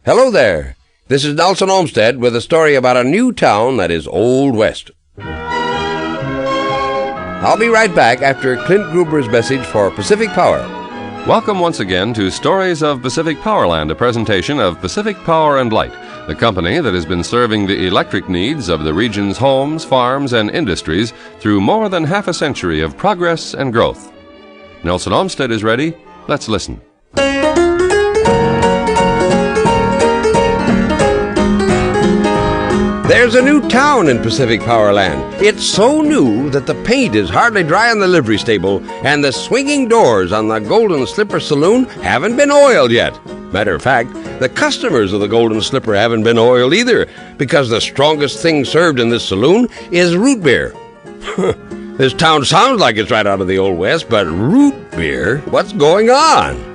Hello there. This is Nelson Olmsted with a story about a new town that is Old West. I'll be right back after Clint Gruber's message for Pacific Power. Welcome once again to Stories of Pacific Powerland, a presentation of Pacific Power and Light, the company that has been serving the electric needs of the region's homes, farms, and industries through more than half a century of progress and growth. Nelson Olmsted is ready. Let's listen. There's a new town in Pacific Powerland. It's so new that the paint is hardly dry on the livery stable, and the swinging doors on the Golden Slipper Saloon haven't been oiled yet. Matter of fact, the customers of the Golden Slipper haven't been oiled either, because the strongest thing served in this saloon is root beer. This town sounds like it's right out of the Old West, but root beer? What's going on?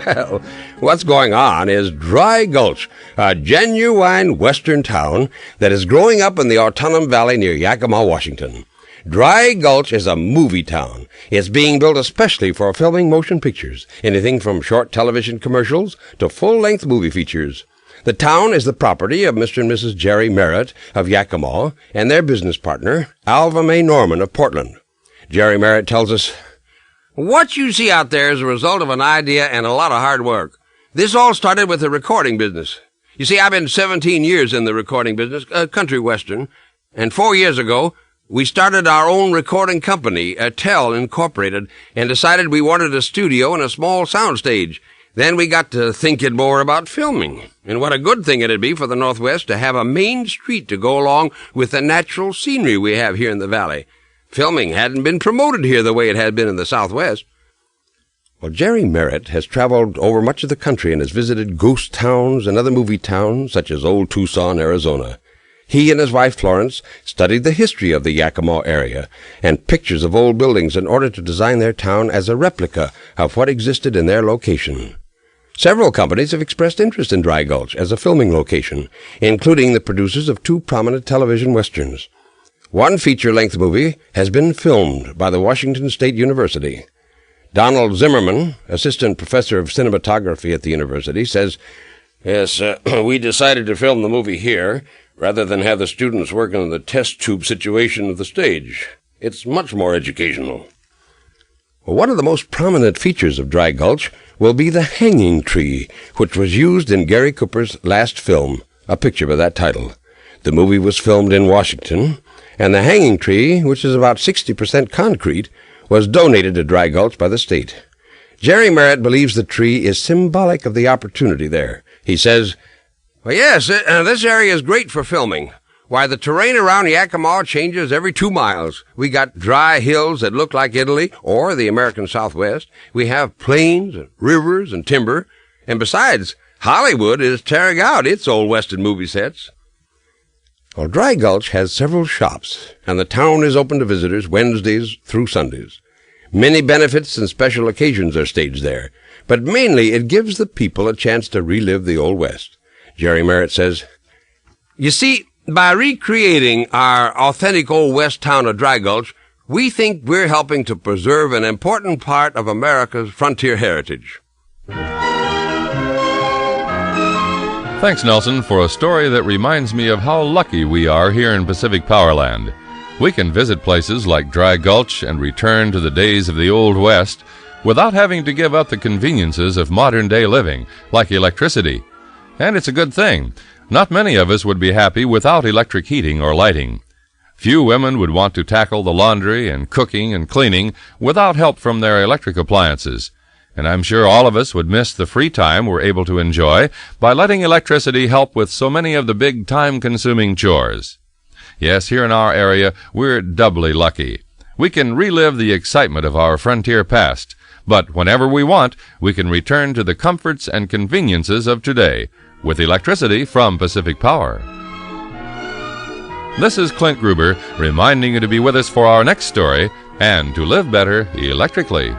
Well, what's going on is Dry Gulch, a genuine western town that is growing up in the Autumn Valley near Yakima, Washington. Dry Gulch is a movie town. It's being built especially for filming motion pictures, anything from short television commercials to full-length movie features. The town is the property of Mr. and Mrs. Jerry Merritt of Yakima and their business partner, Alva Mae Norman of Portland. Jerry Merritt tells us, "What you see out there is a result of an idea and a lot of hard work. This all started with the recording business. You see, I've been 17 years in the recording business, country western, and 4 years ago, we started our own recording company, Tell Incorporated, and decided we wanted a studio and a small sound stage. Then we got to thinking more about filming, and what a good thing it'd be for the Northwest to have a main street to go along with the natural scenery we have here in the valley. Filming hadn't been promoted here the way it had been in the Southwest." Well, Jerry Merritt has traveled over much of the country and has visited ghost towns and other movie towns, such as Old Tucson, Arizona. He and his wife, Florence, studied the history of the Yakima area and pictures of old buildings in order to design their town as a replica of what existed in their location. Several companies have expressed interest in Dry Gulch as a filming location, including the producers of 2 prominent television westerns. One feature-length movie has been filmed by the Washington State University. Donald Zimmerman, assistant professor of cinematography at the university, says, "Yes, we decided to film the movie here rather than have the students working in the test tube situation of the stage. It's much more educational." Well, one of the most prominent features of Dry Gulch will be the hanging tree, which was used in Gary Cooper's last film, a picture by that title. The movie was filmed in Washington, and the hanging tree, which is about 60% concrete, was donated to Dry Gulch by the state. Jerry Merritt believes the tree is symbolic of the opportunity there. He says, "Well, yes, this area is great for filming. Why, the terrain around Yakima changes every 2 miles. We got dry hills that look like Italy or the American Southwest. We have plains and rivers and timber. And besides, Hollywood is tearing out its old western movie sets." Well, Dry Gulch has several shops, and the town is open to visitors Wednesdays through Sundays. Many benefits and special occasions are staged there, but mainly it gives the people a chance to relive the Old West. Jerry Merritt says, "You see, by recreating our authentic Old West town of Dry Gulch, we think we're helping to preserve an important part of America's frontier heritage." Thanks, Nelson, for a story that reminds me of how lucky we are here in Pacific Powerland. We can visit places like Dry Gulch and return to the days of the Old West without having to give up the conveniences of modern-day living, like electricity. And it's a good thing. Not many of us would be happy without electric heating or lighting. Few women would want to tackle the laundry and cooking and cleaning without help from their electric appliances. And I'm sure all of us would miss the free time we're able to enjoy by letting electricity help with so many of the big time-consuming chores. Yes, here in our area, we're doubly lucky. We can relive the excitement of our frontier past, but whenever we want, we can return to the comforts and conveniences of today with electricity from Pacific Power. This is Clint Gruber reminding you to be with us for our next story and to live better electrically.